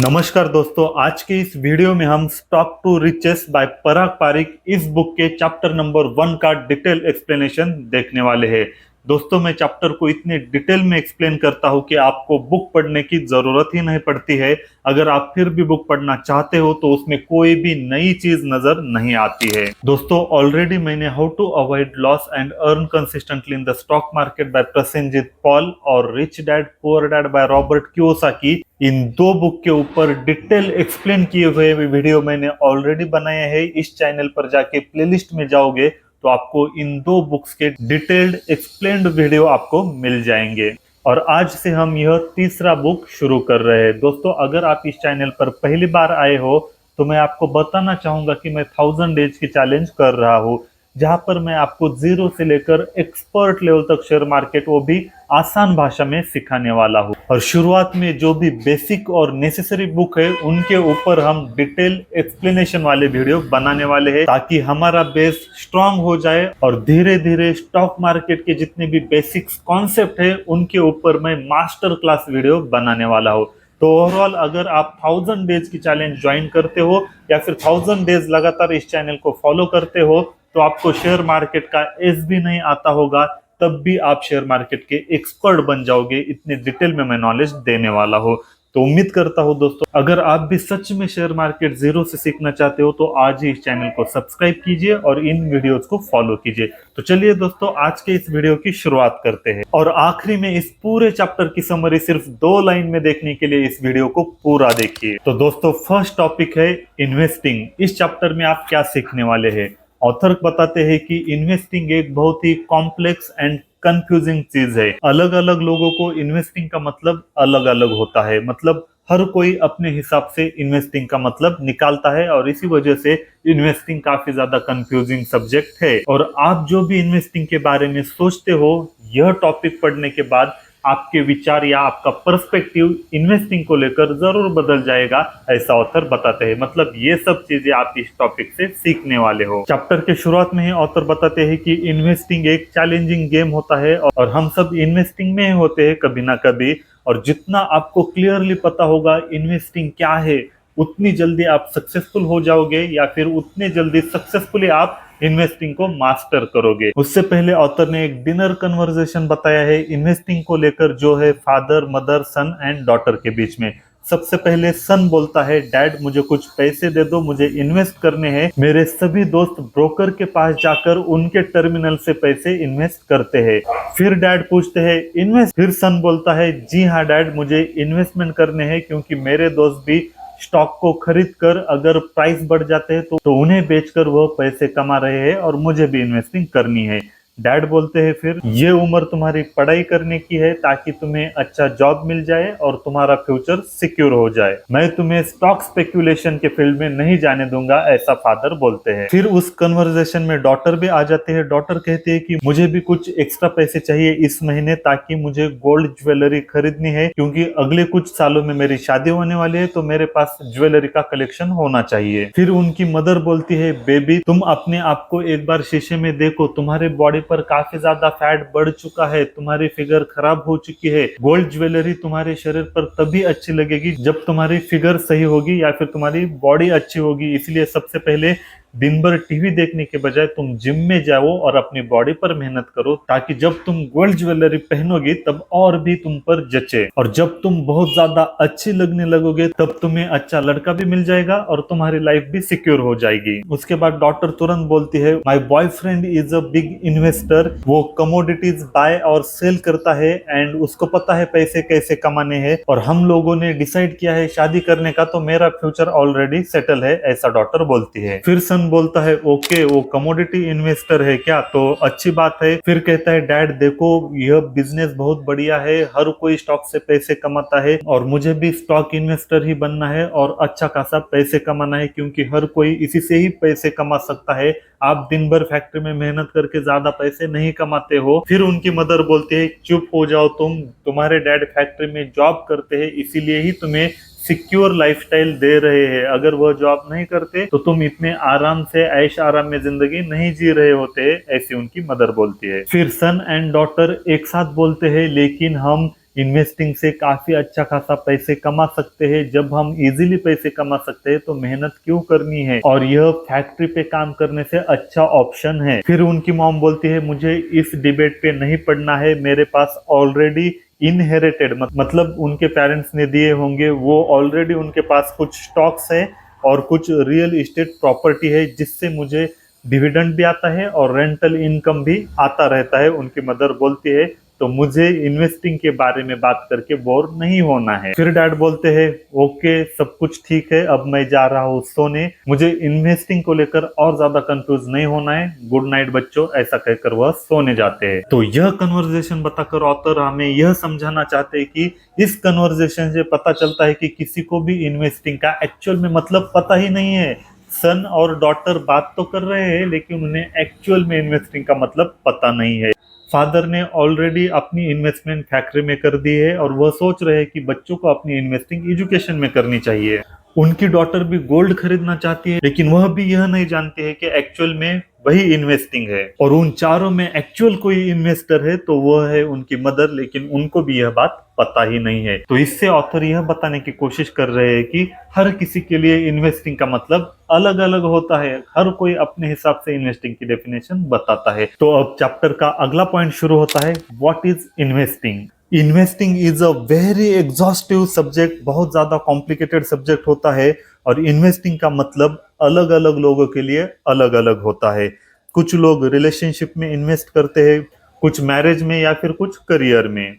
नमस्कार दोस्तों, आज के इस वीडियो में हम स्टॉक टू रिचेस बाय पराग पारिक इस बुक के चैप्टर नंबर 1 का डिटेल एक्सप्लेनेशन देखने वाले हैं। दोस्तों, मैं चैप्टर को इतने डिटेल में एक्सप्लेन करता हूं कि आपको बुक पढ़ने की जरूरत ही नहीं पड़ती है। अगर आप फिर भी बुक पढ़ना चाहते हो तो उसमें कोई भी नई चीज नजर नहीं आती है। दोस्तों, ऑलरेडी मैंने how to avoid loss and earn consistently in the stock market by Prasenjit Paul और rich dad poor dad by Robert Kiyosaki, इन दो बुक के ऊपर डिटेल एक्सप्लेन किए हुए वीडियो मैंने ऑलरेडी बनाए हैं। इस चैनल पर जाके प्लेलिस्ट में जाओगे तो आपको इन दो बुक्स के डिटेल्ड एक्सप्लेन्ड वीडियो आपको मिल जाएंगे। और आज से हम यह तीसरा बुक शुरू कर रहे हैं। दोस्तों, अगर आप इस चैनल पर पहली बार आए हो तो मैं आपको बताना चाहूंगा कि मैं 1000 डेज की चैलेंज कर रहा हूं, जहां पर मैं आपको जीरो से लेकर एक्सपर्ट लेवल तक शेयर मार्केट, वो भी आसान भाषा में सिखाने वाला हूं। और शुरुआत में जो भी बेसिक और नेसेसरी बुक है उनके ऊपर हम डिटेल एक्सप्लेनेशन वाले वीडियो बनाने वाले हैं, ताकि हमारा बेस स्ट्रांग हो जाए और धीरे धीरे स्टॉक मार्केट के जितने भी बेसिक्स कॉन्सेप्ट है उनके ऊपर मैं मास्टर क्लास वीडियो बनाने वाला हूं। तो ओवरऑल अगर आप 1000 डेज की चैलेंज ज्वाइन करते हो या फिर 1000 डेज लगातार इस चैनल को फॉलो करते हो तो आपको शेयर मार्केट का एस भी नहीं आता होगा, तब भी आप शेयर मार्केट के एक्सपर्ट बन जाओगे। इतने डिटेल में मैं नॉलेज देने वाला हूँ। तो उम्मीद करता हूँ दोस्तों, अगर आप भी सच में शेयर मार्केट जीरो से सीखना चाहते हो तो आज ही इस चैनल को सब्सक्राइब कीजिए और इन वीडियोस को फॉलो कीजिए। तो चलिए दोस्तों, आज के इस वीडियो की शुरुआत करते हैं। और आखिरी में इस पूरे चैप्टर की समरी सिर्फ 2 लाइन में देखने के लिए इस वीडियो को पूरा देखिए। तो दोस्तों, फर्स्ट टॉपिक है इन्वेस्टिंग। इस चैप्टर में आप क्या सीखने वाले हैं? ऑथर बताते हैं कि इन्वेस्टिंग एक बहुत ही कॉम्प्लेक्स एंड कंफ्यूजिंग चीज है। अलग अलग लोगों को इन्वेस्टिंग का मतलब अलग अलग होता है। मतलब हर कोई अपने हिसाब से इन्वेस्टिंग का मतलब निकालता है और इसी वजह से इन्वेस्टिंग काफी ज्यादा कंफ्यूजिंग सब्जेक्ट है। और आप जो भी इन्वेस्टिंग के बारे में सोचते हो, यह टॉपिक पढ़ने के बाद आपके विचार या आपका पर्सपेक्टिव इन्वेस्टिंग को लेकर जरूर बदल जाएगा, ऐसा ऑथर बताते हैं। मतलब ये सब चीजें आप इस टॉपिक से सीखने वाले हो। चैप्टर के शुरुआत में ही ऑथर बताते हैं कि इन्वेस्टिंग एक चैलेंजिंग गेम होता है और हम सब इन्वेस्टिंग में होते हैं कभी ना कभी। और जितना आपको क्लियरली पता होगा इन्वेस्टिंग क्या है, उतनी जल्दी आप सक्सेसफुल हो जाओगे या फिर उतने जल्दी सक्सेसफुली आप इन्वेस्टिंग को मास्टर करोगे। उससे पहले ऑथर ने एक डिनर कन्वर्सेशन बताया है इन्वेस्टिंग को लेकर, जो है father, mother, son and daughter के बीच में। सबसे पहले सन बोलता है, डैड मुझे कुछ पैसे दे दो, मुझे इन्वेस्ट करने हैं। मेरे सभी दोस्त ब्रोकर के पास जाकर उनके टर्मिनल से पैसे इन्वेस्ट करते हैं। फिर डैड पूछते हैं इन्वेस्ट, फिर सन बोलता है, जी हाँ डैड, मुझे इन्वेस्टमेंट करने हैं क्योंकि मेरे दोस्त भी स्टॉक को खरीद कर अगर प्राइस बढ़ जाते हैं तो उन्हें बेचकर वह पैसे कमा रहे हैं और मुझे भी इन्वेस्टिंग करनी है। डैड बोलते हैं फिर, ये उम्र तुम्हारी पढ़ाई करने की है ताकि तुम्हें अच्छा जॉब मिल जाए और तुम्हारा फ्यूचर सिक्योर हो जाए। मैं तुम्हें स्टॉक स्पेक्यूलेशन के फील्ड में नहीं जाने दूंगा, ऐसा फादर बोलते हैं। फिर उस कन्वर्सेशन में डॉटर भी आ जाते हैं। डॉटर कहती है कि मुझे भी कुछ एक्स्ट्रा पैसे चाहिए इस महीने, ताकि मुझे गोल्ड ज्वेलरी खरीदनी है, क्योंकि अगले कुछ सालों में मेरी शादी होने वाली है तो मेरे पास ज्वेलरी का कलेक्शन होना चाहिए। फिर उनकी मदर बोलती है, बेबी तुम अपने आप को एक बार शीशे में देखो, तुम्हारे बॉडी पर काफी ज्यादा फैट बढ़ चुका है, तुम्हारी फिगर खराब हो चुकी है। गोल्ड ज्वेलरी तुम्हारे शरीर पर तभी अच्छी लगेगी जब तुम्हारी फिगर सही होगी या फिर तुम्हारी बॉडी अच्छी होगी। इसलिए सबसे पहले दिन भर टीवी देखने के बजाय तुम जिम में जाओ और अपनी बॉडी पर मेहनत करो, ताकि जब तुम गोल्ड ज्वेलरी पहनोगी तब और भी तुम पर जचे। और जब तुम बहुत ज्यादा अच्छी लगने लगोगे तब तुम्हें अच्छा लड़का भी मिल जाएगा और तुम्हारी लाइफ भी सिक्योर हो जाएगी। उसके बाद डॉटर तुरंत बोलती है, my boyfriend is a big investor, वो कमोडिटीज बाय और सेल करता है एंड उसको पता है पैसे कैसे कमाने हैं, और हम लोगों ने डिसाइड किया है शादी करने का, तो मेरा फ्यूचर ऑलरेडी सेटल है, ऐसा डॉटर बोलती है। फिर सन बोलता है, ओके वो कमोडिटी इन्वेस्टर है क्या, तो अच्छी बात है। फिर कहता है, डैड देखो यह बिजनेस बहुत बढ़िया है, हर कोई स्टॉक से पैसे कमाता है और मुझे भी स्टॉक इन्वेस्टर ही बनना है और अच्छा खासा पैसे कमाना है, क्योंकि हर कोई इसी से ही पैसे कमा सकता है। आप दिन भर फैक्ट्री में मेहनत करके ज्यादा पैसे नहीं कमाते हो। फिर उनकी मदर बोलती है, चुप हो जाओ तुम्हारे डैड फैक्ट्री में जॉब करते हैं, इसीलिए ही तुम्हें सिक्योर लाइफस्टाइल दे रहे हैं। अगर वह जॉब नहीं करते तो तुम इतने आराम से ऐश आराम में जिंदगी नहीं जी रहे होते, ऐसी उनकी मदर बोलती है। फिर सन एंड डॉटर एक साथ बोलते हैं, लेकिन हम इन्वेस्टिंग से काफी अच्छा खासा पैसे कमा सकते हैं। जब हम इजीली पैसे कमा सकते हैं तो मेहनत क्यों करनी है, और यह फैक्ट्री पे काम करने से अच्छा ऑप्शन है। फिर उनकी मॉम बोलती है मुझे इस डिबेट पे नहीं पढ़ना है, मेरे पास ऑलरेडी इनहेरिटेड मतलब उनके पेरेंट्स ने दिए होंगे, वो ऑलरेडी उनके पास कुछ स्टॉक्स है और कुछ रियल एस्टेट प्रॉपर्टी है जिससे मुझे डिविडेंड भी आता है और रेंटल इनकम भी आता रहता है। उनकी मदर बोलती है तो मुझे इन्वेस्टिंग के बारे में बात करके बोर नहीं होना है। फिर डैड बोलते हैं ओके सब कुछ ठीक है, अब मैं जा रहा हूँ सोने, मुझे इन्वेस्टिंग को लेकर और ज्यादा कंफ्यूज नहीं होना है, गुड नाइट बच्चों, ऐसा कहकर वह सोने जाते हैं। तो यह कन्वर्सेशन बताकर ऑथर हमें यह समझाना चाहते हैं कि इस कन्वर्सेशन से पता चलता है कि किसी को भी इन्वेस्टिंग का एक्चुअल में मतलब पता ही नहीं है। सन और डॉटर बात तो कर रहे हैं लेकिन उन्हें एक्चुअल में इन्वेस्टिंग का मतलब पता नहीं है। फादर ने ऑलरेडी अपनी इन्वेस्टमेंट फैक्ट्री में कर दी है और वह सोच रहे हैं कि बच्चों को अपनी इन्वेस्टिंग एजुकेशन में करनी चाहिए। उनकी डॉटर भी गोल्ड खरीदना चाहती है लेकिन वह भी यह नहीं जानती है कि एक्चुअल में वही इन्वेस्टिंग है, और उन चारों में एक्चुअल कोई इन्वेस्टर है तो वह है उनकी मदर, लेकिन उनको भी यह बात पता ही नहीं है। तो इससे ऑथर यह बताने की कोशिश कर रहे हैं कि हर किसी के लिए इन्वेस्टिंग का मतलब अलग अलग होता है, हर कोई अपने हिसाब से इन्वेस्टिंग की डेफिनेशन बताता है। तो अब चैप्टर का अगला पॉइंट शुरू होता है, what is investing. Investing is a very exhaustive subject, बहुत ज्यादा कॉम्प्लिकेटेड सब्जेक्ट होता है, और इन्वेस्टिंग का मतलब अलग अलग लोगों के लिए अलग अलग होता है। कुछ लोग रिलेशनशिप में इन्वेस्ट करते हैं, कुछ मैरिज में या फिर कुछ करियर में।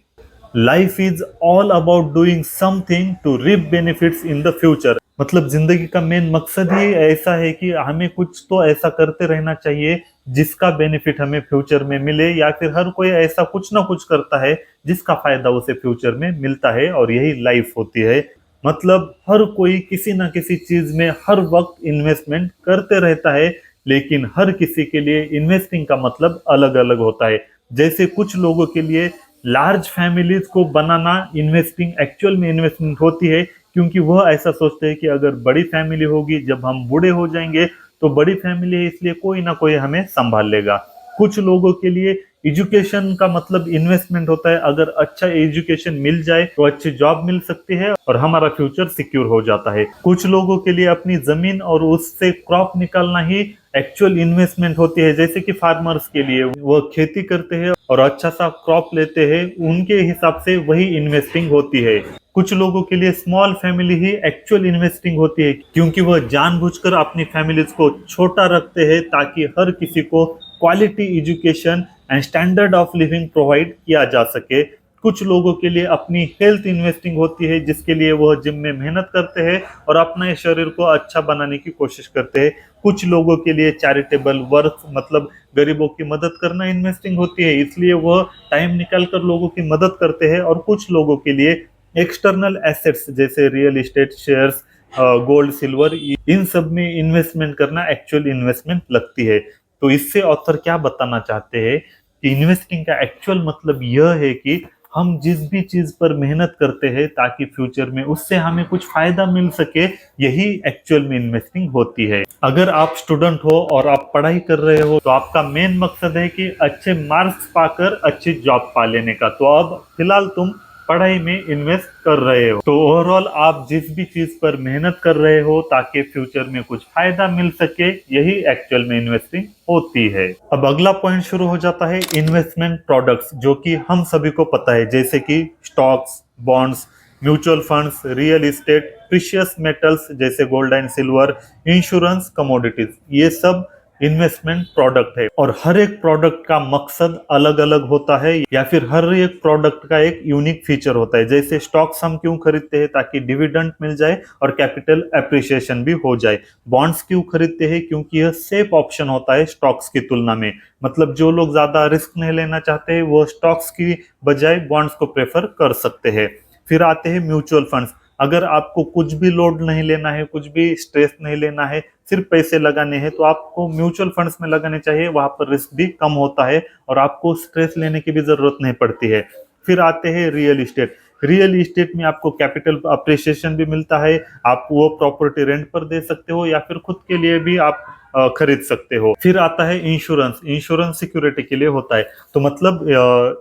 Life is all about doing something to reap benefits in the future, मतलब जिंदगी का मेन मकसद ही ऐसा है कि हमें कुछ तो ऐसा करते रहना चाहिए जिसका बेनिफिट हमें फ्यूचर में मिले, या फिर हर कोई ऐसा कुछ ना कुछ करता है जिसका फायदा उसे फ्यूचर में मिलता है, और यही लाइफ होती है। मतलब हर कोई किसी ना किसी चीज में हर वक्त इन्वेस्टमेंट करते रहता है, लेकिन हर किसी के लिए इन्वेस्टिंग का मतलब अलग अलग होता है। जैसे कुछ लोगों के लिए लार्ज फैमिलीज को बनाना इन्वेस्टिंग एक्चुअल में इन्वेस्टमेंट होती है, क्योंकि वह ऐसा सोचते हैं कि अगर बड़ी फैमिली होगी, जब हम बूढ़े हो जाएंगे तो बड़ी फैमिली है इसलिए कोई ना कोई हमें संभाल लेगा। कुछ लोगों के लिए एजुकेशन का मतलब इन्वेस्टमेंट होता है, अगर अच्छा एजुकेशन मिल जाए तो अच्छी जॉब मिल सकती है और हमारा फ्यूचर सिक्योर हो जाता है। कुछ लोगों के लिए अपनी जमीन और उससे क्रॉप निकालना ही एक्चुअल इन्वेस्टमेंट होती है, जैसे कि फार्मर्स के लिए वह खेती करते हैं और अच्छा सा क्रॉप लेते हैं, उनके हिसाब से वही इन्वेस्टिंग होती है। कुछ लोगों के लिए स्मॉल फैमिली ही एक्चुअल इन्वेस्टिंग होती है, क्योंकि वह जानबूझकर अपनी फैमिलीज को छोटा रखते हैं ताकि हर किसी को quality education and standard of living provide किया जा सके। कुछ लोगों के लिए अपनी हेल्थ इन्वेस्टिंग होती है, जिसके लिए वह जिम में मेहनत करते हैं और अपने शरीर को अच्छा बनाने की कोशिश करते हैं। कुछ लोगों के लिए चैरिटेबल वर्क मतलब गरीबों की मदद करना इन्वेस्टिंग होती है, इसलिए वह टाइम निकाल कर लोगों की मदद करते हैं। और कुछ लोगों के लिए एक्सटर्नल एसेट्स जैसे real estate, shares, gold, silver, इन सब में इन्वेस्टमेंट करना एक्चुअल इन्वेस्टमेंट लगती है। तो इससे ऑथर क्या बताना चाहते हैं कि इन्वेस्टिंग का एक्चुअल मतलब यह है कि हम जिस भी चीज पर मेहनत करते हैं ताकि फ्यूचर में उससे हमें कुछ फायदा मिल सके, यही एक्चुअल में इन्वेस्टिंग होती है। अगर आप स्टूडेंट हो और आप पढ़ाई कर रहे हो तो आपका मेन मकसद है कि अच्छे मार्क्स पाकर अच्छी जॉब पा लेने का, तो अब फिलहाल तुम पढ़ाई में इन्वेस्ट कर रहे हो। तो ओवरऑल आप जिस भी चीज पर मेहनत कर रहे हो ताकि फ्यूचर में कुछ फायदा मिल सके, यही एक्चुअल में इन्वेस्टिंग होती है। अब अगला पॉइंट शुरू हो जाता है इन्वेस्टमेंट प्रोडक्ट्स, जो कि हम सभी को पता है, जैसे कि stocks, bonds, mutual funds, real estate, precious metals जैसे gold and silver, insurance, commodities, ये सब इन्वेस्टमेंट प्रोडक्ट है। और हर एक प्रोडक्ट का मकसद अलग अलग होता है, या फिर हर एक प्रोडक्ट का एक यूनिक फीचर होता है। जैसे स्टॉक्स हम क्यों खरीदते हैं, ताकि डिविडेंड मिल जाए और कैपिटल एप्रिसिएशन भी हो जाए। बॉन्ड्स क्यों खरीदते हैं, क्योंकि यह सेफ ऑप्शन होता है स्टॉक्स की तुलना में, मतलब जो लोग ज्यादा रिस्क नहीं लेना चाहते हैं वो स्टॉक्स की बजाय बॉन्ड्स को प्रेफर कर सकते हैं। फिर आते हैं म्यूचुअल फंड्स, अगर आपको कुछ भी लोड नहीं लेना है, कुछ भी स्ट्रेस नहीं लेना है, सिर्फ पैसे लगाने हैं, तो आपको म्यूचुअल फंड्स में लगाने चाहिए, वहां पर रिस्क भी कम होता है और आपको स्ट्रेस लेने की भी जरूरत नहीं पड़ती है। फिर आते हैं रियल एस्टेट, रियल एस्टेट में आपको कैपिटल अप्रिसिएशन भी मिलता है, आप वो प्रॉपर्टी रेंट पर दे सकते हो या फिर खुद के लिए भी आप खरीद सकते हो। फिर आता है इंश्योरेंस। इंश्योरेंस सिक्योरिटी के लिए होता है। तो मतलब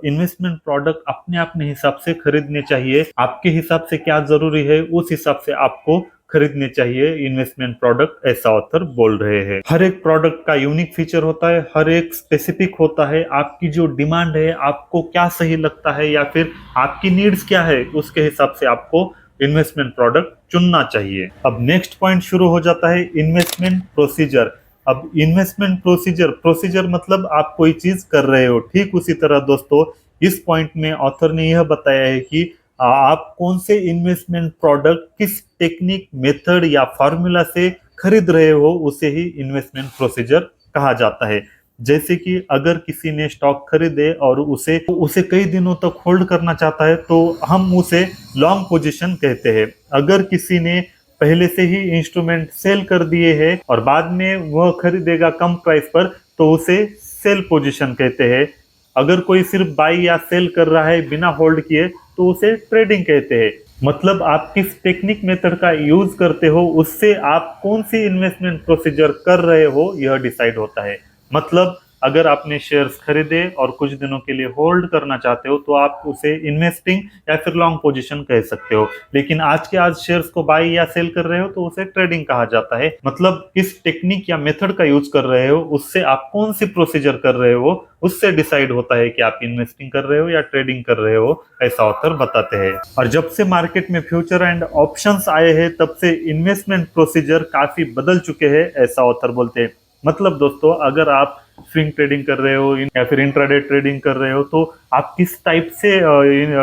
इन्वेस्टमेंट प्रोडक्ट अपने अपने हिसाब से खरीदने चाहिए। आपके हिसाब से क्या जरूरी है उस हिसाब से आपको खरीदने चाहिए इन्वेस्टमेंट प्रोडक्ट, ऐसा ऑथर बोल रहे हैं। हर एक प्रोडक्ट का यूनिक फीचर होता है, हर एक स्पेसिफिक होता है। आपकी जो डिमांड है, आपको क्या सही लगता है या फिर आपकी नीड्स क्या है, उसके हिसाब से आपको इन्वेस्टमेंट प्रोडक्ट चुनना चाहिए। अब नेक्स्ट पॉइंट शुरू हो जाता है इन्वेस्टमेंट प्रोसीजर। अब इन्वेस्टमेंट प्रोसीजर, प्रोसीजर मतलब आप कोई चीज कर रहे हो, ठीक उसी तरह दोस्तों इस पॉइंट में ऑथर ने यह बताया है कि आप कौन से इन्वेस्टमेंट प्रोडक्ट किस टेक्निक, मेथड या फॉर्मूला से खरीद रहे हो, उसे ही इन्वेस्टमेंट प्रोसीजर कहा जाता है। जैसे कि अगर किसी ने स्टॉक खरीदे और उसे कई दिनों तक होल्ड करना चाहता है तो हम उसे लॉन्ग पोजीशन कहते हैं। अगर किसी ने पहले से ही इंस्ट्रूमेंट सेल कर दिए हैं और बाद में वह खरीदेगा कम प्राइस पर तो उसे सेल पोजीशन कहते हैं। अगर कोई सिर्फ बाई या सेल कर रहा है बिना होल्ड किए तो उसे ट्रेडिंग कहते हैं। मतलब आप किस टेक्निक मेथड का यूज करते हो उससे आप कौन सी इन्वेस्टमेंट प्रोसीजर कर रहे हो यह डिसाइड होता है। मतलब अगर आपने शेयर्स खरीदे और कुछ दिनों के लिए होल्ड करना चाहते हो तो आप उसे इन्वेस्टिंग या फिर लॉन्ग पोजीशन कह सकते हो। लेकिन आज के आज शेयर्स को बाई या सेल कर रहे हो तो उसे ट्रेडिंग कहा जाता है। मतलब किस टेक्निक या मेथड का यूज कर रहे हो उससे आप कौन सी प्रोसीजर कर रहे हो उससे डिसाइड होता है कि आप इन्वेस्टिंग कर रहे हो या ट्रेडिंग कर रहे हो, ऐसा ऑथर बताते हैं। और जब से मार्केट में फ्यूचर एंड ऑप्शंस आए हैं तब से इन्वेस्टमेंट प्रोसीजर काफी बदल चुके हैं, ऐसा ऑथर बोलते हैं। मतलब दोस्तों अगर आप स्विंग ट्रेडिंग कर रहे हो या फिर इंट्राडे ट्रेडिंग कर रहे हो तो आप किस टाइप से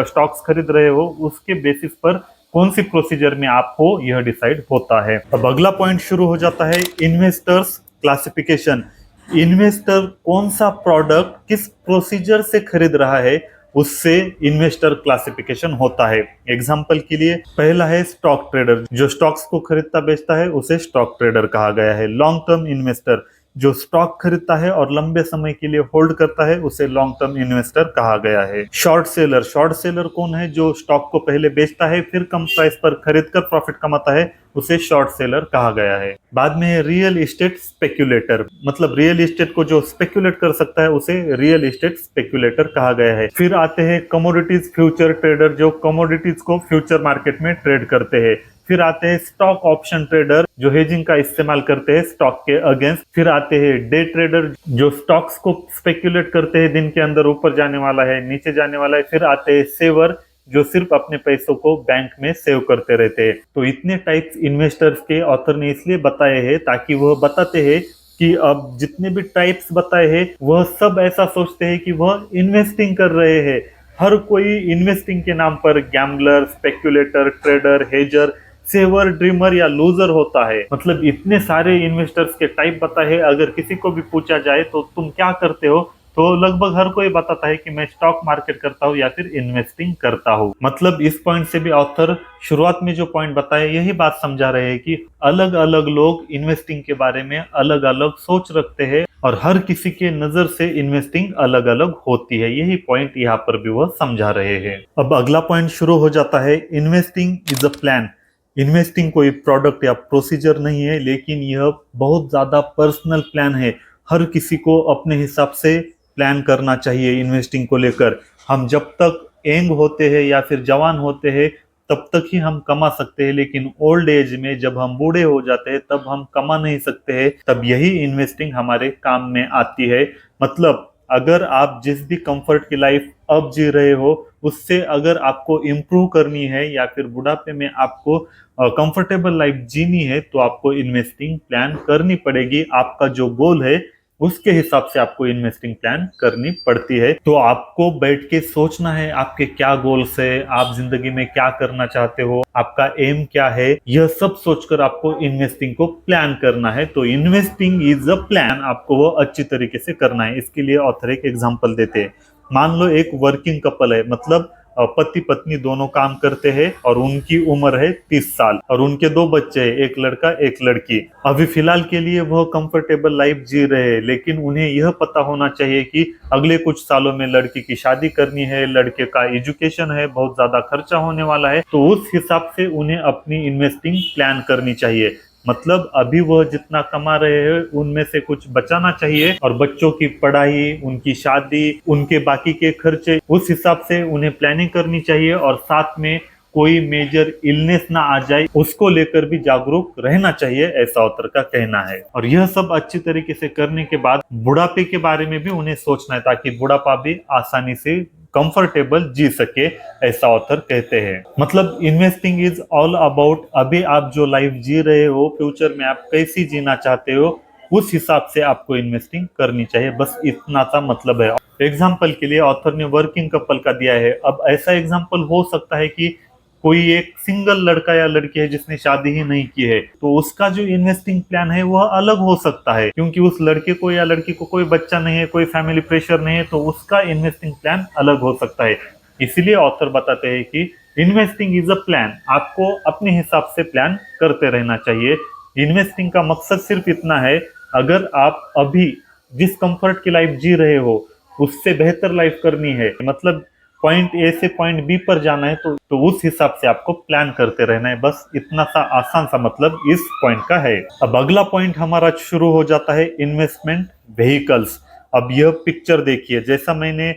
स्टॉक्स खरीद रहे हो उसके बेसिस पर कौन सी प्रोसीजर में आप हो यह डिसाइड होता है। अब अगला पॉइंट शुरू हो जाता है इन्वेस्टर्स क्लासिफिकेशन। इन्वेस्टर कौन सा प्रोडक्ट किस प्रोसीजर से खरीद रहा है उससे इन्वेस्टर क्लासिफिकेशन होता है। एग्जांपल के लिए पहला है स्टॉक ट्रेडर, जो स्टॉक्स को खरीदता बेचता है उसे स्टॉक ट्रेडर कहा गया है। लॉन्ग टर्म इन्वेस्टर, जो स्टॉक खरीदता है और लंबे समय के लिए होल्ड करता है उसे लॉन्ग टर्म इन्वेस्टर कहा गया है। शॉर्ट सेलर, शॉर्ट सेलर कौन है, जो स्टॉक को पहले बेचता है फिर कम प्राइस पर खरीदकर प्रॉफिट कमाता है, उसे शॉर्ट सेलर कहा गया है। बाद में है रियल एस्टेट स्पेक्यूलेटर, मतलब रियल एस्टेट को जो स्पेक्यूलेट कर सकता है उसे रियल एस्टेट स्पेक्यूलेटर कहा गया है। फिर आते हैं कमोडिटीज फ्यूचर ट्रेडर, जो कमोडिटीज को फ्यूचर मार्केट में ट्रेड करते हैं। फिर आते हैं स्टॉक ऑप्शन ट्रेडर, जो हेजिंग का इस्तेमाल करते हैं स्टॉक के अगेंस्ट। फिर आते हैं डे ट्रेडर, जो स्टॉक्स को स्पेक्यूलेट करते हैं दिन के अंदर ऊपर जाने वाला है नीचे जाने वाला है। फिर आते हैं सेवर, जो सिर्फ अपने पैसों को बैंक में सेव करते रहते हैं। तो इतने टाइप्स इन्वेस्टर्स के ऑथर ने इसलिए बताए हैं ताकि वह बताते हैं कि अब जितने भी टाइप्स बताए हैं वह सब ऐसा सोचते हैं कि वह इन्वेस्टिंग कर रहे हैं। हर कोई इन्वेस्टिंग के नाम पर gambler, speculator, trader, hedger, saver, dreamer या लूजर होता है। मतलब इतने सारे इन्वेस्टर्स के टाइप बताए हैं। अगर किसी को भी पूछा जाए तो तुम क्या करते हो तो लगभग हर कोई बताता है कि मैं स्टॉक मार्केट करता हूँ या फिर इन्वेस्टिंग करता हूँ। मतलब इस पॉइंट से भी ऑथर शुरुआत में जो पॉइंट बताए यही बात समझा रहे हैं कि अलग अलग लोग इन्वेस्टिंग के बारे में अलग अलग सोच रखते हैं और हर किसी के नजर से इन्वेस्टिंग अलग अलग होती है। यही पॉइंट यहाँ पर भी वह समझा रहे हैं। अब अगला पॉइंट शुरू हो जाता है investing is a plan. Investing कोई प्रोडक्ट या प्रोसीजर नहीं है, लेकिन यह बहुत ज्यादा पर्सनल प्लान है। हर किसी को अपने हिसाब से प्लान करना चाहिए इन्वेस्टिंग को लेकर। हम जब तक यंग होते हैं या फिर जवान होते हैं तब तक ही हम कमा सकते हैं, लेकिन ओल्ड एज में जब हम बूढ़े हो जाते हैं तब हम कमा नहीं सकते हैं। तब यही इन्वेस्टिंग हमारे काम में आती है। मतलब अगर आप जिस भी कंफर्ट की लाइफ अब जी रहे हो उससे अगर आपको इम्प्रूव करनी है या फिर बुढ़ापे में आपको कंफर्टेबल लाइफ जीनी है तो आपको इन्वेस्टिंग प्लान करनी पड़ेगी। आपका जो गोल है उसके हिसाब से आपको इन्वेस्टिंग प्लान करनी पड़ती है। तो आपको बैठ के सोचना है आपके क्या गोल्स है, आप जिंदगी में क्या करना चाहते हो, आपका एम क्या है, यह सब सोचकर आपको इन्वेस्टिंग को प्लान करना है। तो इन्वेस्टिंग इज अ प्लान, आपको वो अच्छी तरीके से करना है। इसके लिए ऑथर एक एग्जांपल देते हैं। मान लो एक वर्किंग कपल है, मतलब पति पत्नी दोनों काम करते हैं और उनकी उम्र है 30 साल और उनके 2 बच्चे हैं, एक लड़का एक लड़की। अभी फिलहाल के लिए वह कंफर्टेबल लाइफ जी रहे हैं, लेकिन उन्हें यह पता होना चाहिए कि अगले कुछ सालों में लड़की की शादी करनी है, लड़के का एजुकेशन है, बहुत ज्यादा खर्चा होने वाला है। तो उस हिसाब से उन्हें अपनी इन्वेस्टिंग प्लान करनी चाहिए। मतलब अभी वह जितना कमा रहे हैं उनमें से कुछ बचाना चाहिए और बच्चों की पढ़ाई, उनकी शादी, उनके बाकी के खर्चे, उस हिसाब से उन्हें प्लानिंग करनी चाहिए और साथ में कोई मेजर इलनेस ना आ जाए उसको लेकर भी जागरूक रहना चाहिए, ऐसा ऑथर का कहना है। और यह सब अच्छी तरीके से करने के बाद बुढ़ापे के बारे में भी उन्हें सोचना है ताकि बुढ़ापा भी आसानी से कंफर्टेबल जी सके, ऐसा ऑथर कहते हैं। मतलब इन्वेस्टिंग इज ऑल अबाउट अभी आप जो लाइफ जी रहे हो, फ्यूचर में आप कैसी जीना चाहते हो उस हिसाब से आपको इन्वेस्टिंग करनी चाहिए, बस इतना सा मतलब है। एग्जाम्पल के लिए ऑथर ने वर्किंग कपल का दिया है। अब ऐसा एग्जाम्पल हो सकता है कि कोई एक सिंगल लड़का या लड़की है जिसने शादी ही नहीं की है, तो उसका जो इन्वेस्टिंग प्लान है वह अलग हो सकता है, क्योंकि उस लड़के को या लड़की को कोई बच्चा नहीं है, कोई फैमिली प्रेशर नहीं है, तो उसका इन्वेस्टिंग प्लान अलग हो सकता है। इसलिए ऑथर बताते हैं कि इन्वेस्टिंग इज अ प्लान, आपको अपने हिसाब से प्लान करते रहना चाहिए। इन्वेस्टिंग का मकसद सिर्फ इतना है, अगर आप अभी जिस कंफर्ट की लाइफ जी रहे हो उससे बेहतर लाइफ करनी है, मतलब पॉइंट ए से पॉइंट बी पर जाना है, तो उस हिसाब से आपको प्लान करते रहना है, बस इतना सा आसान सा मतलब इस पॉइंट का है। अब अगला पॉइंट हमारा शुरू हो जाता है इन्वेस्टमेंट व्हीकल्स। अब यह पिक्चर देखिए, जैसा मैंने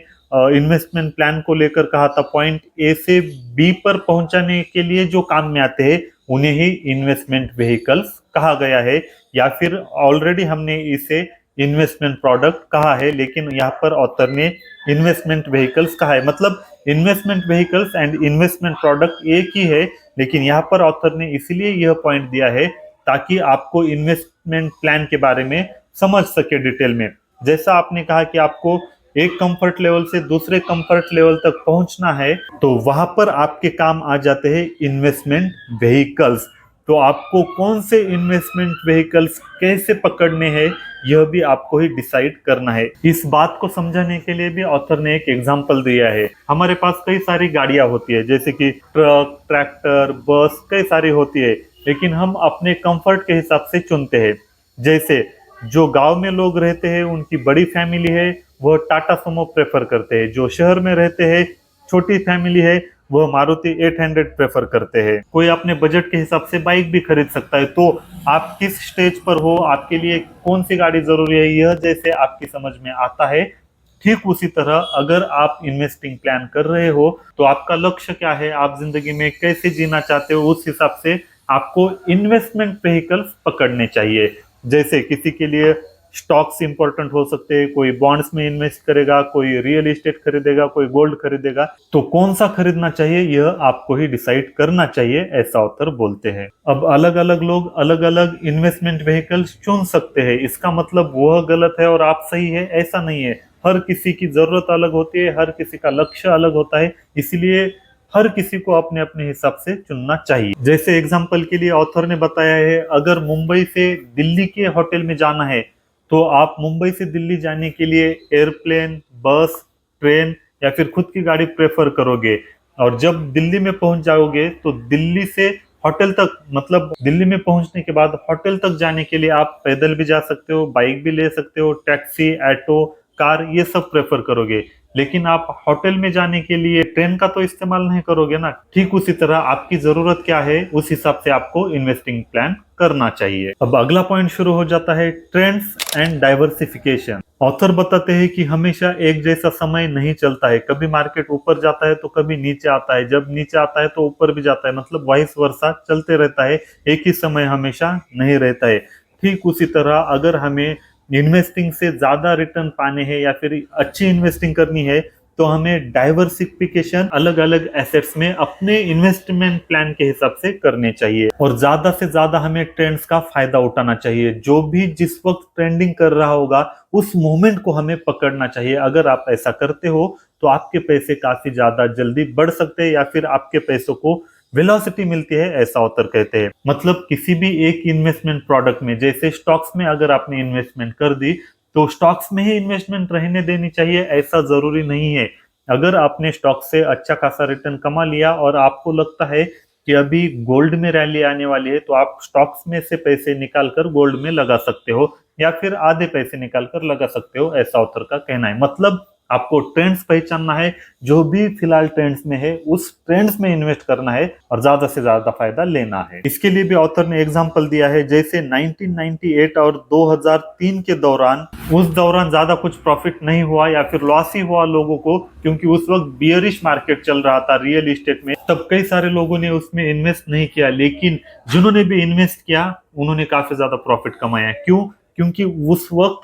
इन्वेस्टमेंट प्लान को लेकर कहा था, पॉइंट ए से बी पर पहुंचाने के लिए जो काम में आते हैं उन्हें ही इन्वेस्टमेंट व्हीकल्स कहा गया है, या फिर ऑलरेडी हमने इसे इन्वेस्टमेंट प्रोडक्ट कहा है, लेकिन यहाँ पर ऑथर ने इन्वेस्टमेंट व्हीकल्स कहा है। मतलब investment vehicles and investment product एक ही है, लेकिन यहाँ पर ऑथर ने इसलिए यह पॉइंट दिया है ताकि आपको इन्वेस्टमेंट प्लान के बारे में समझ सके डिटेल में। जैसा आपने कहा कि आपको एक कंफर्ट लेवल से दूसरे कंफर्ट लेवल तक पहुंचना है, तो वहां पर आपके काम आ जाते हैं इन्वेस्टमेंट व्हीकल्स। तो आपको कौन से इन्वेस्टमेंट व्हीकल्स कैसे पकड़ने हैं यह भी आपको ही डिसाइड करना है। इस बात को समझाने के लिए भी ऑथर ने एक एग्जांपल दिया है। हमारे पास कई सारी गाड़ियां होती है, जैसे कि ट्रक, ट्रैक्टर, बस, कई सारी होती है, लेकिन हम अपने कंफर्ट के हिसाब से चुनते हैं। जैसे जो गांव में लोग रहते हैं, उनकी बड़ी फैमिली है, वह टाटा सुमो प्रेफर करते हैं। जो शहर में रहते हैं, छोटी फैमिली है, वह मारुति 800 प्रेफर करते हैं। कोई अपने बजट के हिसाब से बाइक भी खरीद सकता है। तो आप किस स्टेज पर हो, आपके लिए कौन सी गाड़ी जरूरी है, यह जैसे आपकी समझ में आता है, ठीक उसी तरह अगर आप इन्वेस्टिंग प्लान कर रहे हो तो आपका लक्ष्य क्या है, आप जिंदगी में कैसे जीना चाहते हो, उस हिसाब से आपको इन्वेस्टमेंट व्हीकल्स पकड़ने चाहिए। जैसे किसी के लिए स्टॉक्स इंपॉर्टेंट हो सकते हैं, कोई बॉन्ड्स में इन्वेस्ट करेगा, कोई रियल एस्टेट खरीदेगा, कोई गोल्ड खरीदेगा, तो कौन सा खरीदना चाहिए यह आपको ही डिसाइड करना चाहिए, ऐसा ऑथर बोलते हैं। अब अलग अलग लोग अलग अलग इन्वेस्टमेंट व्हीकल्स चुन सकते हैं, इसका मतलब वह गलत है और आप सही है, ऐसा नहीं है। हर किसी की जरूरत अलग होती है, हर किसी का लक्ष्य अलग होता है, इसलिए हर किसी को अपने अपने हिसाब से चुनना चाहिए। जैसे एग्जांपल के लिए ऑथर ने बताया है, अगर मुंबई से दिल्ली के होटल में जाना है तो आप मुंबई से दिल्ली जाने के लिए एयरप्लेन, बस, ट्रेन या फिर खुद की गाड़ी प्रेफर करोगे, और जब दिल्ली में पहुंच जाओगे तो दिल्ली से होटल तक, मतलब दिल्ली में पहुंचने के बाद होटल तक जाने के लिए आप पैदल भी जा सकते हो, बाइक भी ले सकते हो, टैक्सी, ऑटो, कार, ये सब प्रेफर करोगे। लेकिन आप होटल में जाने के लिए ट्रेन का तो इस्तेमाल नहीं करोगे ना। ठीक उसी तरह आपकी जरूरत क्या है उस हिसाब से आपको इन्वेस्टिंग प्लान करना चाहिए। अब अगला पॉइंट शुरू हो जाता है ट्रेंड्स एंड डाइवर्सिफिकेशन। ऑथर बताते हैं कि हमेशा एक जैसा समय नहीं चलता है, कभी मार्केट ऊपर जाता है तो कभी नीचे आता है, जब नीचे आता है तो ऊपर भी जाता है, मतलब वाइस वर्सा चलते रहता है, एक ही समय हमेशा नहीं रहता है। ठीक उसी तरह अगर हमें इन्वेस्टिंग से ज्यादा रिटर्न पाने हैं या फिर अच्छी इन्वेस्टिंग करनी है तो हमें डाइवर्सिफिकेशन अलग अलग एसेट्स में अपने इन्वेस्टमेंट प्लान के हिसाब से करने चाहिए, और ज्यादा से ज्यादा हमें ट्रेंड्स का फायदा उठाना चाहिए। जो भी जिस वक्त ट्रेंडिंग कर रहा होगा उस मोमेंट को हमें पकड़ना चाहिए। अगर आप ऐसा करते हो तो आपके पैसे काफी ज्यादा जल्दी बढ़ सकते हैं या फिर आपके पैसों को वेलोसिटी मिलती है, ऐसा ऑथर कहते हैं। मतलब किसी भी एक इन्वेस्टमेंट प्रोडक्ट में, जैसे स्टॉक्स में अगर आपने इन्वेस्टमेंट कर दी तो स्टॉक्स में ही इन्वेस्टमेंट रहने देनी चाहिए, ऐसा जरूरी नहीं है। अगर आपने स्टॉक से अच्छा खासा रिटर्न कमा लिया और आपको लगता है कि अभी गोल्ड में रैली आने वाली है, तो आप स्टॉक्स में से पैसे निकालकर गोल्ड में लगा सकते हो या फिर आधे पैसे निकालकर लगा सकते हो, ऐसा ऑथर का कहना है। मतलब आपको ट्रेंड्स पहचानना है, जो भी फिलहाल ट्रेंड्स में है उस ट्रेंड्स में इन्वेस्ट करना है और ज्यादा से ज्यादा फायदा लेना है। इसके लिए भी ऑथर ने एग्जांपल दिया है, जैसे 1998 और 2003 के दौरान, उस दौरान ज्यादा कुछ प्रॉफिट नहीं हुआ या फिर लॉस ही हुआ लोगों को, क्योंकि उस वक्त बियरिश मार्केट चल रहा था रियल एस्टेट में। तब कई सारे लोगों ने उसमें इन्वेस्ट नहीं किया, लेकिन जिन्होंने भी इन्वेस्ट किया उन्होंने काफी ज्यादा प्रॉफिट कमाया। क्यों? क्योंकि उस वक्त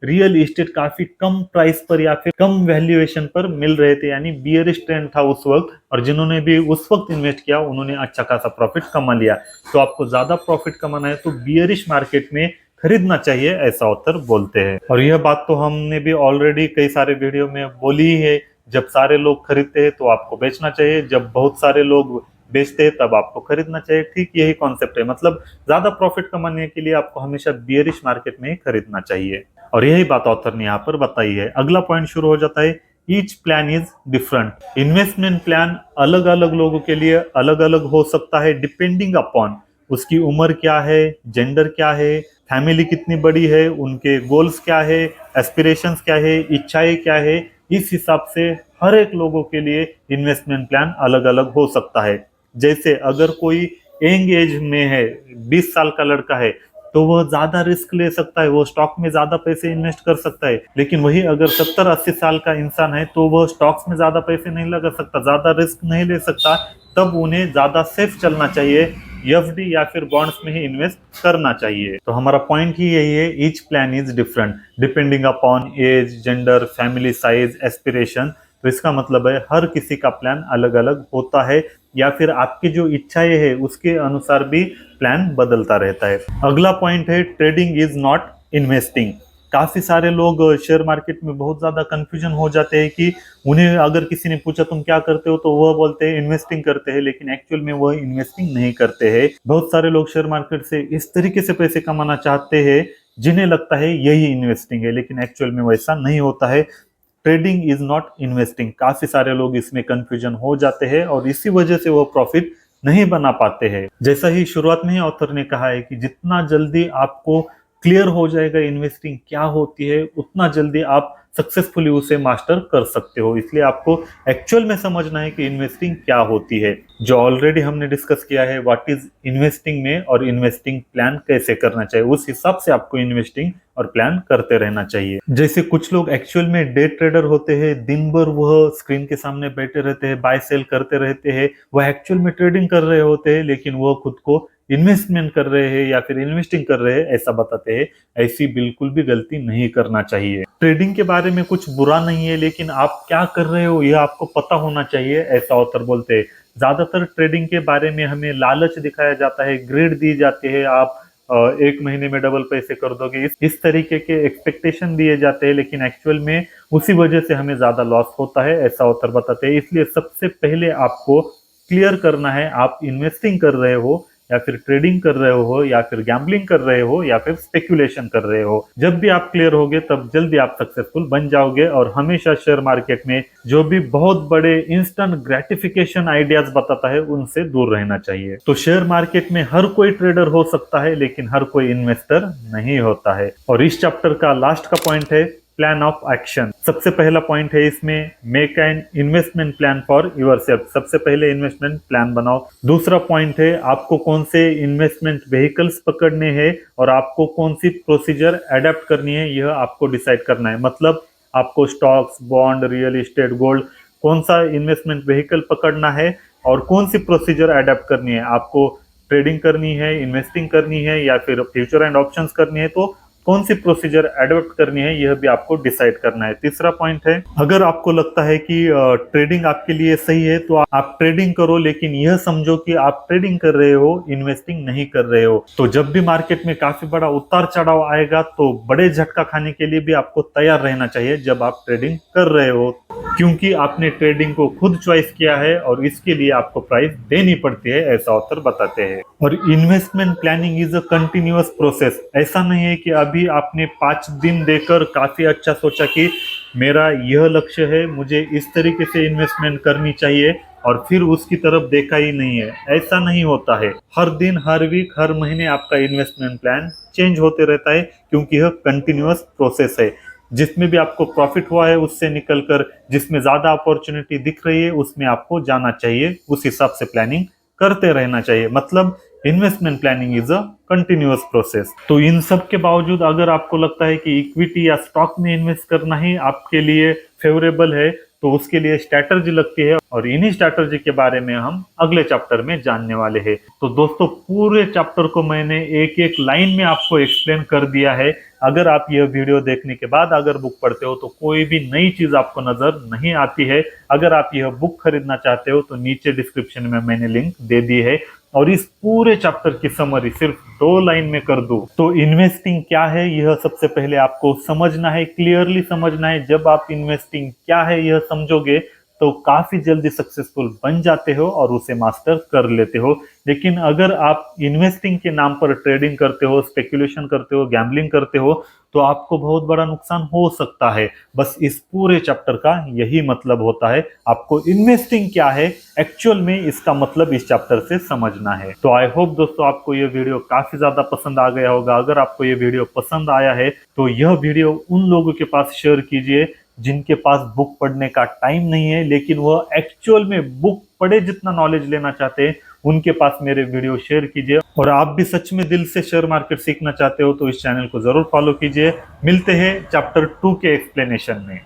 रियल एस्टेट काफी कम प्राइस पर या फिर कम वैल्यूएशन पर मिल रहे थे, यानी बियरिश ट्रेंड था उस वक्त, और जिन्होंने भी उस वक्त इन्वेस्ट किया उन्होंने अच्छा खासा प्रॉफिट कमा लिया। तो आपको ज्यादा प्रॉफिट कमाना है तो बियरिश मार्केट में खरीदना चाहिए, ऐसा ऑथर बोलते हैं। और यह बात तो हमने भी ऑलरेडी कई सारे वीडियो में बोली है, जब सारे लोग खरीदते हैं तो आपको बेचना चाहिए, जब बहुत सारे लोग बेचते हैं तब आपको खरीदना चाहिए। ठीक यही कॉन्सेप्ट है, मतलब ज्यादा प्रॉफिट कमाने के लिए आपको हमेशा बियरिश मार्केट में ही खरीदना चाहिए, और यही बात ऑथर ने यहाँ पर बताई है। अगला पॉइंट शुरू हो जाता है, each plan is different. Investment plan अलग अलग लोगों के लिए अलग अलग हो सकता है, डिपेंडिंग अपॉन उसकी उम्र क्या है, जेंडर क्या है, फैमिली कितनी बड़ी है, उनके गोल्स क्या है, एस्पिरेशंस क्या है, इच्छाएं क्या है। इस हिसाब से हर एक लोगों के लिए इन्वेस्टमेंट प्लान अलग अलग हो सकता है। जैसे अगर कोई यंग एज में है, 20 साल का लड़का है, तो वह ज्यादा रिस्क ले सकता है, वो स्टॉक में ज्यादा पैसे इन्वेस्ट कर सकता है। लेकिन वही अगर 70-80 साल का इंसान है तो वह स्टॉक्स में ज्यादा पैसे नहीं लगा सकता, ज्यादा रिस्क नहीं ले सकता। तब उन्हें ज्यादा सेफ चलना चाहिए, एफडी या फिर बॉन्ड्स में ही इन्वेस्ट करना चाहिए। तो हमारा पॉइंट ही यही है, each plan is different depending upon age, gender, family size, aspiration. तो इसका मतलब है हर किसी का प्लान अलग अलग होता है, या फिर आपकी जो इच्छाएं है उसके अनुसार भी प्लान बदलता रहता है। अगला पॉइंट है, ट्रेडिंग इज नॉट इन्वेस्टिंग। काफी सारे लोग शेयर मार्केट में बहुत ज्यादा कंफ्यूजन हो जाते हैं कि उन्हें अगर किसी ने पूछा तुम क्या करते हो, तो वह बोलते हैं इन्वेस्टिंग करते हैं, लेकिन एक्चुअल में वह इन्वेस्टिंग नहीं करते हैं। बहुत सारे लोग शेयर मार्केट से इस तरीके से पैसे कमाना चाहते हैं जिन्हें लगता है यही इन्वेस्टिंग है, लेकिन एक्चुअल में वैसा नहीं होता है। Trading is not investing. काफी सारे लोग इसमें कंफ्यूजन हो जाते हैं और इसी वजह से वो प्रॉफिट नहीं बना पाते हैं। जैसा ही शुरुआत में ही ऑथर ने कहा है कि जितना जल्दी आपको क्लियर हो जाएगा इन्वेस्टिंग क्या होती है, उतना जल्दी आप सक्सेसफुली उसे मास्टर कर सकते हो। इसलिए आपको एक्चुअल में समझना है कि इन्वेस्टिंग क्या होती है, जो ऑलरेडी हमने डिस्कस किया है व्हाट इज इन्वेस्टिंग में, और इन्वेस्टिंग प्लान कैसे करना चाहिए, उस हिसाब से आपको इन्वेस्टिंग और प्लान करते रहना चाहिए। जैसे कुछ लोग एक्चुअल में डे ट्रेडर होते हैं, दिन भर वह स्क्रीन के सामने बैठे रहते हैं, बाय सेल करते रहते हैं, वह एक्चुअल में ट्रेडिंग कर रहे होते हैं, लेकिन वह खुद को इन्वेस्टमेंट कर रहे हैं या फिर इन्वेस्टिंग कर रहे हैं ऐसा बताते हैं। ऐसी बिल्कुल भी गलती नहीं करना चाहिए। ट्रेडिंग के बारे में कुछ बुरा नहीं है, लेकिन आप क्या कर रहे हो यह आपको पता होना चाहिए, ऐसा ऑथर बोलते हैं। ज्यादातर ट्रेडिंग के बारे में हमें लालच दिखाया जाता है, ग्रेड दी जाती है, आप 1 महीने में डबल पैसे कर दोगे, इस तरीके के एक्सपेक्टेशन दिए जाते हैं, लेकिन एक्चुअल में उसी वजह से हमें ज्यादा लॉस होता है, ऐसा ऑथर बताते हैं। इसलिए सबसे पहले आपको क्लियर करना है आप इन्वेस्टिंग कर रहे हो या फिर ट्रेडिंग कर रहे हो या फिर गैम्बलिंग कर रहे हो या फिर स्पेकुलेशन कर रहे हो। जब भी आप क्लियर होगे तब जल्दी आप सक्सेसफुल बन जाओगे। और हमेशा शेयर मार्केट में जो भी बहुत बड़े इंस्टेंट ग्रेटिफिकेशन आइडियाज बताता है उनसे दूर रहना चाहिए। तो शेयर मार्केट में हर कोई ट्रेडर हो सकता है, लेकिन हर कोई इन्वेस्टर नहीं होता है। और इस चैप्टर का लास्ट का पॉइंट है प्लान ऑफ एक्शन। सबसे पहला पॉइंट है इसमें, make an investment plan for yourself. सबसे पहले इन्वेस्टमेंट प्लान बनाओ। दूसरा पॉइंट है आपको कौन से इन्वेस्टमेंट व्हीकल्स पकड़ने हैं और आपको कौन सी प्रोसीजर अडेप्ट करनी है, यह आपको डिसाइड करना है। मतलब आपको stocks, bond, real estate, gold, कौन सा इन्वेस्टमेंट व्हीकल पकड़ना है और कौन सी प्रोसीजर अडेप्ट करनी है। आपको ट्रेडिंग करनी है, इन्वेस्टिंग करनी है या फिर फ्यूचर एंड ऑप्शंस करनी है, तो कौन सी प्रोसीजर एडॉप्ट करनी है यह भी आपको डिसाइड करना है। तीसरा पॉइंट है, अगर आपको लगता है कि ट्रेडिंग आपके लिए सही है तो आप ट्रेडिंग करो, लेकिन यह समझो कि आप ट्रेडिंग कर रहे हो, इन्वेस्टिंग नहीं कर रहे हो। तो जब भी मार्केट में काफी बड़ा उतार चढ़ाव आएगा तो बड़े झटका खाने के लिए भी आपको तैयार रहना चाहिए जब आप ट्रेडिंग कर रहे हो, क्योंकि आपने ट्रेडिंग को खुद चॉइस किया है और इसके लिए आपको प्राइस देनी पड़ती है, ऐसा ऑथर बताते हैं। और investment planning is a continuous process. ऐसा नहीं है कि अभी आपने 5 दिन देकर काफी अच्छा सोचा कि मेरा यह लक्ष्य है, मुझे इस तरीके से इन्वेस्टमेंट करनी चाहिए, और फिर उसकी तरफ देखा ही नहीं है। ऐसा नहीं होता है। हर दिन, हर वीक, हर महीने आपका इन्वेस्टमेंट प्लान चेंज होते रहता है, क्योंकि यह कंटिन्यूअस प्रोसेस है। जिसमें भी आपको प्रॉफिट हुआ है उससे निकलकर जिसमें ज्यादा अपॉर्चुनिटी दिख रही है उसमें आपको जाना चाहिए, उस हिसाब से प्लानिंग करते रहना चाहिए। मतलब investment planning is a continuous process. तो इन सब के बावजूद अगर आपको लगता है कि इक्विटी या स्टॉक में इन्वेस्ट करना ही आपके लिए फेवरेबल है, तो उसके लिए स्ट्रैटेजी लगती है, और इन्हीं स्ट्रैटेजी के बारे में हम अगले चैप्टर में जानने वाले हैं। तो दोस्तों पूरे चैप्टर को मैंने एक एक लाइन में आपको एक्सप्लेन कर दिया है। अगर आप यह वीडियो देखने के बाद अगर बुक पढ़ते हो तो कोई भी नई चीज आपको नजर नहीं आती है। अगर आप यह बुक खरीदना चाहते हो तो नीचे डिस्क्रिप्शन में मैंने लिंक दे दी है, और इस पूरे चैप्टर की समरी सिर्फ 2 लाइन में कर दूं तो इन्वेस्टिंग क्या है यह सबसे पहले आपको समझना है, क्लियरली समझना है। जब आप इन्वेस्टिंग क्या है यह समझोगे तो काफी जल्दी सक्सेसफुल बन जाते हो और उसे मास्टर कर लेते हो। लेकिन अगर आप इन्वेस्टिंग के नाम पर ट्रेडिंग करते हो, स्पेकुलेशन करते हो, गैम्बलिंग करते हो, तो आपको बहुत बड़ा नुकसान हो सकता है। बस इस पूरे चैप्टर का यही मतलब होता है, आपको इन्वेस्टिंग क्या है एक्चुअल में इसका मतलब इस चैप्टर से समझना है। तो आई होप दोस्तों आपको ये वीडियो काफी ज्यादा पसंद आ गया होगा। अगर आपको ये वीडियो पसंद आया है तो यह वीडियो उन लोगों के पास शेयर कीजिए जिनके पास बुक पढ़ने का टाइम नहीं है, लेकिन वह एक्चुअल में बुक पढ़े जितना नॉलेज लेना चाहते हैं। उनके पास मेरे वीडियो शेयर कीजिए। और आप भी सच में दिल से शेयर मार्केट सीखना चाहते हो तो इस चैनल को जरूर फॉलो कीजिए। मिलते हैं चैप्टर 2 के एक्सप्लेनेशन में।